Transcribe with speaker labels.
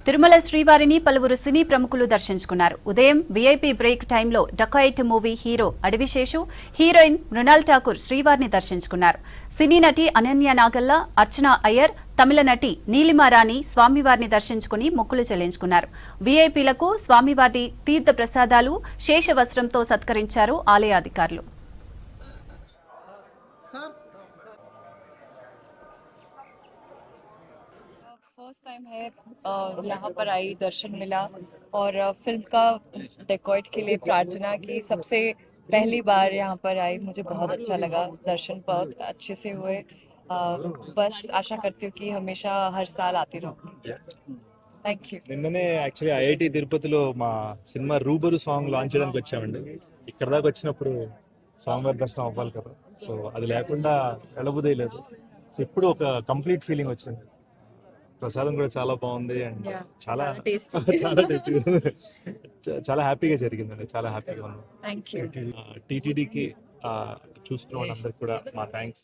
Speaker 1: తిరుమల శ్రీవారిని పలువురు సినీ ప్రముఖులు దర్శించుకున్నారు. ఉదయం వీఐపీ బ్రేక్ టైంలో dacoit movie hero Adivi Sesh, heroine Mrunal Thakur శ్రీవారిని దర్శించుకున్నారు. సినీ నటి అనన్య నాగల్ల, అర్చన అయ్యర్, తమిళ నటి నీలిమా రాణి స్వామివారిని దర్శించుకుని మొక్కులు చెల్లించుకున్నారు. వీఐపీలకు స్వామివారి తీర్థ ప్రసాదాలు, శేషవస్త్రంతో సత్కరించారు ఆలయ అధికారులు.
Speaker 2: फर्स्ट टाइम है यहाँ पर आई, दर्शन मिला और फिल्म का डेकोइट के लिए प्रार्थना की। सबसे पहली बार यहाँ पर आई, मुझे बहुत अच्छा लगा, दर्शन बहुत अच्छे से हुए। बस आशा करती हूँ कि हमेशा हर साल आती रहूँगी। Thank you.
Speaker 3: నిన్ననే యాక్చువల్లీ ఐఐటి తిరుపతిలో మా సినిమా రూబరు సాంగ్ లాంచ్ చేయడానికి వచ్చామండి. ఇక్కడ దాకా వచ్చినప్పుడు స్వామివారి దర్శనం అవ్వాలి కదా, సో అది లేకుండా వెళ్ళబుదే లేదు. సో ఇప్పుడు ఒక కంప్లీట్ ఫీలింగ్ వచ్చింది. ప్రసాదం కూడా చాలా బాగుంది అండ్ చాలా చాలా చాలా హ్యాపీగా జరిగిందండి. చాలా హ్యాపీగా ఉంది.
Speaker 2: Thank you.
Speaker 3: టీటీడీకి చూసుకున్న వాళ్ళందరికీ కూడా మా థ్యాంక్స్.